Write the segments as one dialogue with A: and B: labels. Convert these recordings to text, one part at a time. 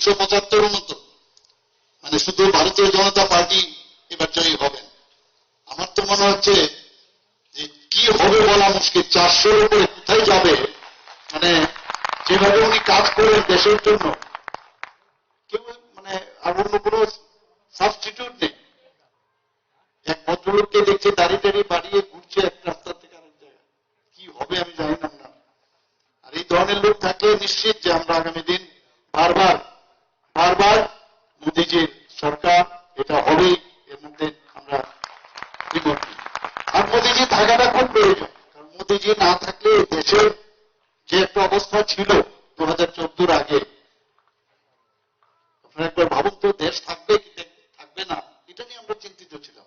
A: 375 মতো, মানে শুধু ভারতীয় জনতা পার্টি এবার জয়ী হবেন। আমার তো মনে হচ্ছে যে কি হবে বলা মুশকিল, 400-এর উপরে কোথায় যাবে। মানে যেভাবে উনি কাজ করেন দেশের জন্য, কেউ মানে আর অন্য কোনো সাবস্টিটিউট নেই। এক ভদ্রলোককে দেখছে দাঁড়িয়ে দাঁড়িয়ে বাড়িয়ে ঘুরছে এক রাস্তা থেকে আরেক জায়গায়, কি হবে আমি জানি না। আর এই ধরনের লোক থাকলে নিশ্চিত যে আমরা আগামী দিন বারবার বারবার মোদীজির সরকার এটা হবেই, এর মধ্যে আমরা বিপদ। আর মোদীজি থাকাটা খুব প্রয়োজন, কারণ মোদীজি না থাকলে দেশের যে একটা অবস্থা ছিল 2014-এর আগে, আপনারা একবার ভাবুন তো, দেশ থাকবে কি থাকবে না এটা নিয়ে আমরা চিন্তিত ছিলাম।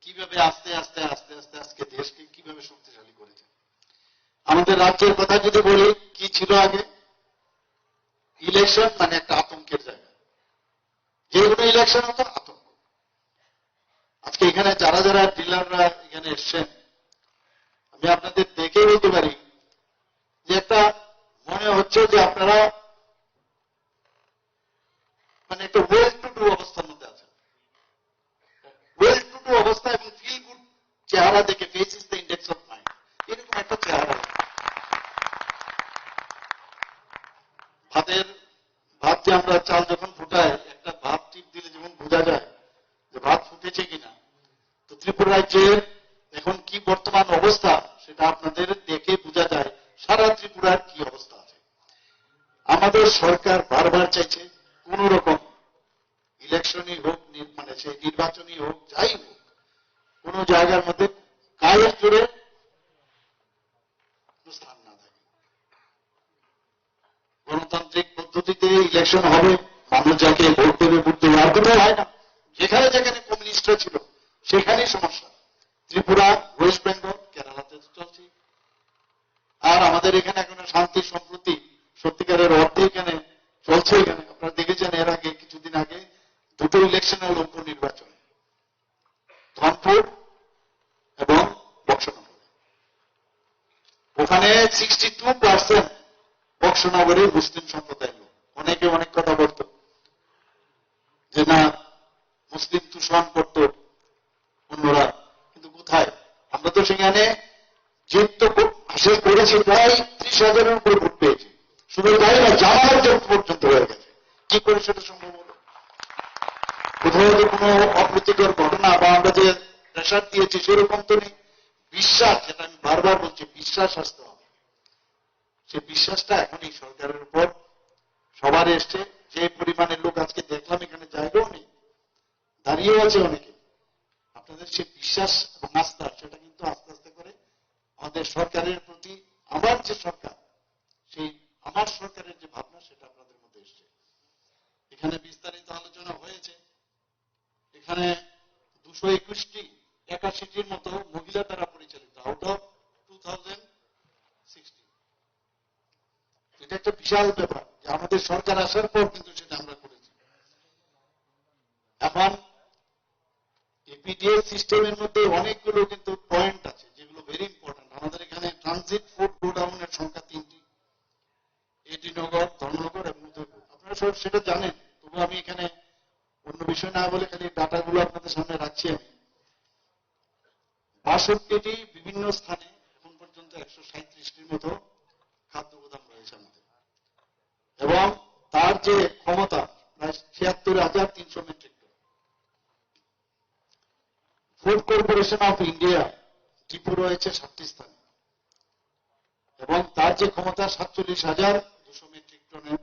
A: কিভাবে আস্তে আস্তে আস্তে আস্তে আজকে দেশকে কিভাবে শক্তিশালী করেছে। আমাদের রাজ্যের কথা যদি বলি, কি ছিল আগে, ইলেকশন মানে একটা আতঙ্কের জায়গা, যে কোনো ইলেকশন হতো আতঙ্ক। আজকে এখানে যারা যারা ডিলাররা এখানে এসছেন, আমি আপনাদের দেখে বলতে পারি যে একটা মনে হচ্ছে যে আপনারা মানে একটা ওয়েল টু ডু অবস্থার মধ্যে আছেন। ওয়েল টু ডু অবস্থা এবং ফিল গুড চেহারা দেখে, face is the index of mind, এরকম একটা চেহারা। ভাত যে আমরা চাল যখন ফুটাই, একটা ভাত টিপ দিলে যেমন বোঝা যায় যে ভাত ফুটেছে কিনা, তো ত্রিপুরা রাজ্যের এখন কি বর্তমান অবস্থা সেটা আপনাদের দেখে বোঝা যায় সারা ত্রিপুরার কি অবস্থা আছে। আমাদের সরকার বারবার চাইছে কোন রকম ইলেকশনই হোক, মানে সেই নির্বাচনই হোক, যাই হোক, কোন জায়গার মধ্যে কায়ের জোরে স্থান না থাকে। গণতান্ত্রিক পদ্ধতিতে ইলেকশন হবে, মানুষ যাকে ভোট দেবে ভোট দেবে, আর কোথাও হয় না। যেখানে যেখানে কমিউনিস্টরা ছিল সেখানেই সমস্যা। ত্রিপুরা, ওয়েস্ট বেঙ্গল, কেরালাতে চলছে। আর আমাদের এখানে এখন শান্তি সম্প্রতি সত্যিকারের অর্থে এখানে চলছে। এখানে আপনারা দেখেছেন এর আগে কিছুদিন আগে দুটো ইলেকশন হল উপনির্বাচন, ধনপুর এবং বক্সনগর। ওখানে 62% বক্সনগরে মুসলিম সম্প্রদায় লোক। অনেকে অনেক কথা বলতো যে না মুসলিম তুষণ করতো অন্যরা, কিন্তু কোথায়, আমরা তো সেখানে জিত তো হাসিল করেছি, প্রায় 30,000-এর উপরে ভোট পেয়েছি। শুধু তাই না, জামানত জব্দ পর্যন্ত হয়ে গেছে। কি করে সেটা সম্ভব হলো? কোথাও তো কোনো অপ্রীতিকর ঘটনা বা আমরা যে প্রেশার দিয়েছি সেরকম তো নেই। বিশ্বাস, যেটা আমি বারবার বলছি, বিশ্বাস আসতে হবে। সেই বিশ্বাসটা এখন এই সরকারের উপর সবার এসছে। যে পরিমাণের লোক আজকে দেখলাম এখানে জায়গাও নেই, দাঁড়িয়েও আছে অনেকে। আপনাদের সেই বিশ্বাস এবং আস্থা, সেটা কিন্তু আস্তে আস্তে করে আমাদের সরকারের প্রতি, আমার যে সরকার, সেই আমার সরকারের যে ভাবনা, সেটা আপনাদের মধ্যে এসছে। এখানে বিস্তারিত আলোচনা হয়েছে। এখানে 281টির মতো মহিলা দ্বারা পরিচালিত, আউট অফ 2060। এটা একটা বিশাল ব্যাপার যে আমাদের সরকার আসার পর কিন্তু সেটা আমরা করেছি। এখন এপিডিএস সিস্টেমের মধ্যে অনেকগুলো কিন্তু পয়েন্ট আছে যেগুলো ভেরি ইম্পর্টেন্ট। আমাদের এখানে ট্রানজিট ফুড গোডাউনের সংখ্যা 3টি, এটিনগর, ধর্মনগর এবং উদয়পুর। আপনারা সব সেটা জানেন, তবু আমি এখানে অন্য বিষয় না বলে খালি ডাটাগুলো আপনাদের সামনে রাখছি। আমি 62টি বিভিন্ন স্থানে এখন পর্যন্ত 137টির মতো খাদ্য গোদাম রয়েছে আমাদের, এবং তার যে ক্ষমতা প্রায় 76,300 metric ton. Food Corporation of India depot রয়েছে 7টি স্থানে, এবং তার যে ক্ষমতা 47,200 মেট্রিক টনের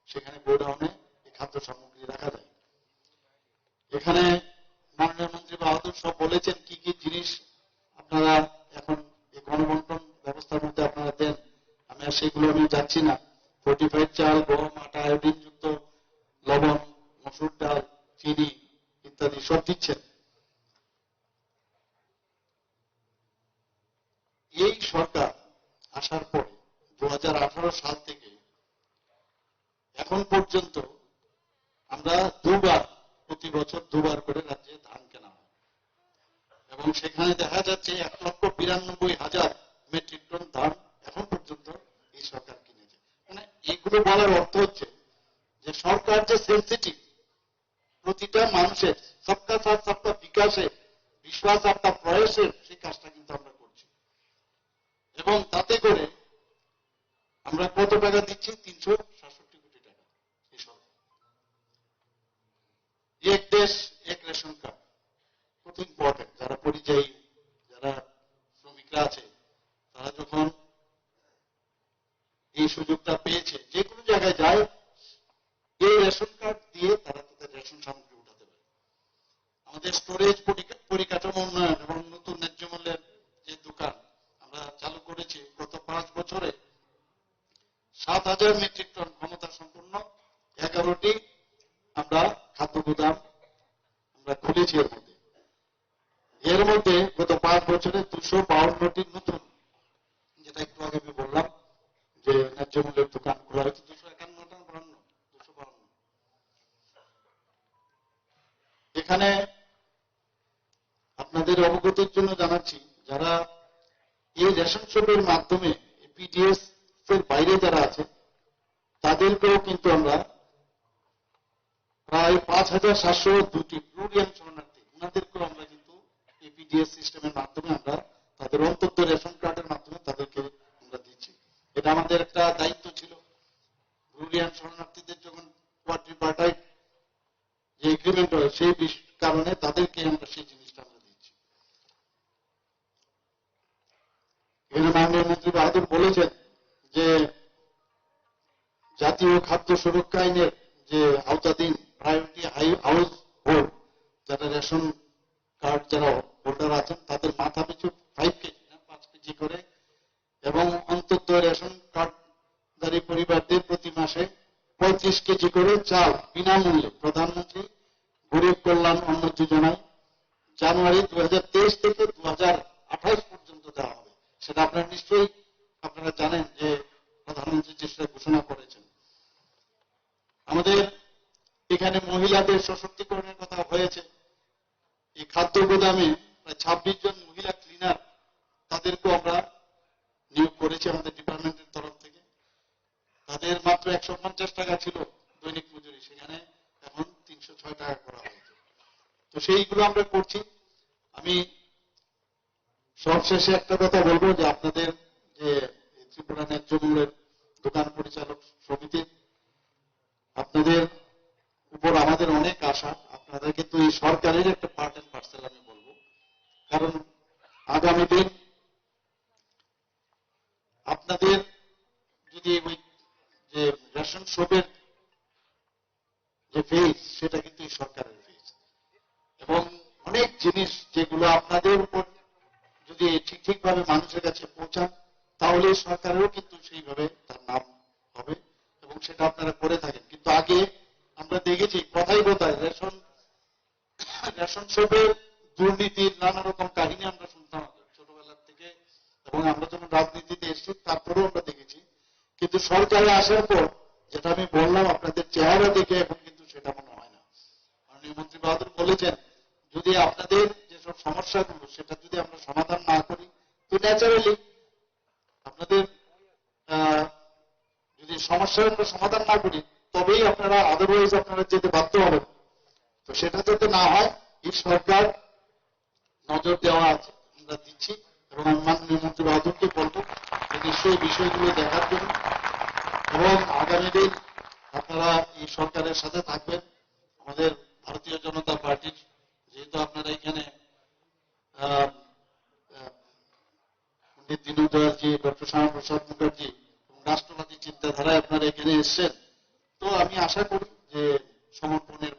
A: সেখানে গোডাউনে এই খাদ্য সামগ্রী রাখা যায়। এখানে মাননীয় মন্ত্রী বাহাদুর সব বলেছেন কি কি জিনিস আপনারা এখন এই গণবন্টন ব্যবস্থার মধ্যে আপনারা দেন। আমি আর সেগুলো আমি যাচ্ছি না। ফোর্টিফাইড চাল, গম, আটা, আয়োডিন যুক্ত লবণ, মসুর ডাল, চিনি ইত্যাদি সব দিচ্ছেন। এই সরকার আসার পরে 2018 সাল থেকে এখন পর্যন্ত আমরা প্রতি বছর দুবার করে রাজ্যে ধান কেনা হয়, এবং সেখানে দেখা যাচ্ছে 1,92,000 মেট্রিক টন ধান এখন পর্যন্ত এই সরকার কিনেছে। মানে এইগুলো বলার অর্থ হচ্ছে যে সরকার যে সেন্সিটিভ, প্রতিটা মানুষের সবকা সাথ সবকা বিকাশে বিশ্বাস আপনার প্রয়াসের সেই কাজটা কিন্তু আমরা করছি। এবং তাতে করে আমরা কত টাকা দিচ্ছি? 367 কোটি টাকা। এই সরকার এক দেশ এক রেশন কার্ড কত ইম্পর্টেন্ট। যারা পরিযায়ী, যারা শ্রমিকরা আছে, তারা যখন এই সুযোগটা পেয়েছে, যে কোনো জায়গায় যায়, এই রেশন কার্ড দিয়ে তারা তাদের রেশন সামগ্রী উঠাতে পারে। আমাদের স্টোরেজ পরিকাঠামো উন্নয়ন এবং নতুন ন্যায্য মূল্যের যে দোকান আমরা চালু করেছি, গত 5 বছরে 7,000 মেট্রিক টন ক্ষমতা সম্পন্ন 11টি আমরা খাদ্য গুদাম আমরা খুলেছি। এর মধ্যে গত 5 বছরে 252টি নতুন, যেটা একটু আগে আমি বললাম যে ন্যায্য মূল্যের দোকান খোলা হয়েছে, 251 এখানে আপনাদের অবগতির জন্য জানাচ্ছি, যারা এই রেশন শপের মাধ্যমে পিডিএস এর বাইরে যারা আছে তাদেরকেও কিন্তু আমরা প্রায় 5,702টি প্লুরিয়ান শরণার্থী, ওনাদেরকেও আমরা কিন্তু এপিডিএস সিস্টেমের মাধ্যমে আমরা তাদের অন্তত রেশন কার্ডের মাধ্যমে তাদেরকে আমরা দিচ্ছি। এটা আমাদের একটা দায়িত্ব ছিল। প্লুরিয়ান শরণার্থীদের যখন কোয়াড্রিপার্টাইট যে এগ্রিমেন্ট হয়, সেই কারণে তাদেরকে আমরা সেই জিনিসটা আমরা দিচ্ছি। এখানে মাননীয় মন্ত্রী বাহাদুর বলেছেন যে জাতীয় খাদ্য সুরক্ষা আইনের যে আওতাধীন প্রায়োরিটি হাউস হোল্ড যারা রেশন কার্ড যারা হোল্ডার আছেন, তাদের মাথা পিছু 5 কেজি না 5 কেজি করে, এবং অন্তত রেশন কার্ডধারী পরিবারদের প্রতি মাসে 35 কেজি করে চাল বিনামূল্যে প্রধানমন্ত্রী গরিব কল্যাণ অন্ন যোজনায় জানুয়ারি 2023 থেকে 2028 পর্যন্ত দেওয়া হবে। সেটা আপনারা নিশ্চয়ই আপনারা জানেন যে প্রধানমন্ত্রী চেষ্টা ঘোষণা করেছেন। আমাদের এখানে মহিলাদের সশক্তিকরণের কথা হয়েছে। এই খাদ্য গোদামে প্রায় 26 জন মহিলা ক্লিনার, তাদেরকেও আমরা নিয়োগ করেছি আমাদের ডিপার্টমেন্টের তরফ থেকে। তাদের মাত্র 150 টাকা ছিল দৈনিক মজুরি, সেখানে এখন 306 টাকা করা হয়েছে। তো সেইগুলো আমরা করছি। আমি সবশেষে একটা কথা বলবো যে আপনাদের যে ত্রিপুরা ন্যায্য মূল্যের দোকান পরিচালক সমিতি, আপনাদের উপর আমাদের অনেক আশা। আপনাদের কিন্তু এই সরকারের একটা পার্ট এন্ড পার্সেল আমি বলবো, কারণ আগামী দিন আপনাদের যদি ওই যে রেশন শপের যে ফেজ, সেটা কিন্তু এই সরকারের ফেজ, এবং অনেক জিনিস যেগুলো আপনাদের উপর যদি ঠিকভাবে মানুষের কাছে পৌঁছান, তাহলে সরকারেরও কিন্তু সেইভাবে তার নাম হবে, এবং সেটা আপনারা করে থাকেন। কিন্তু আগে আমরা দেখেছি কথাই রেশন শপের দুর্নীতির নানা রকম কাহিনী আমরা শুনতাম ছোটবেলার থেকে, এবং আমরা যখন রাজনীতিতে এসেছি তারপরেও আমরা দেখেছি। কিন্তু সরকারে আসার পর যেটা আমি বললাম, আপনাদের চেহারা দেখে এখন কিন্তু সেটা মনে হয় না। মাননীয় মন্ত্রী বাহাদুর বলেছেন, যদি আপনাদের যেসব সমস্যাগুলো সেটা যদি আমরা সমাধান না করি, তো ন্যাচারালি আপনাদের যদি সমস্যার আমরা সমাধান না করি, তবেই আপনারা আদারওয়াইজ আপনারা যেতে বাধ্য হবেন। তো সেটা যাতে না হয়, এই সরকার নজর দেওয়া আছে, আমরা দিচ্ছি, এবং আমি মাননীয় মন্ত্রী বাহাদুরকে বলবো নিশ্চয়ই বিষয়গুলো দেখার জন্য, এবং আগামী দিন আপনারা এই সরকারের সাথে থাকবেন। আমাদের ভারতীয় জনতা পার্টির, যেহেতু আপনারা এখানে পণ্ডিত দীনদয়ালজি, ডক্টর শ্যামাপ্রসাদ মুখার্জি এবং রাষ্ট্রবাদী চিন্তাধারায় আপনারা এখানে এসছেন, তো আমি আশা করি যে সমর্পণের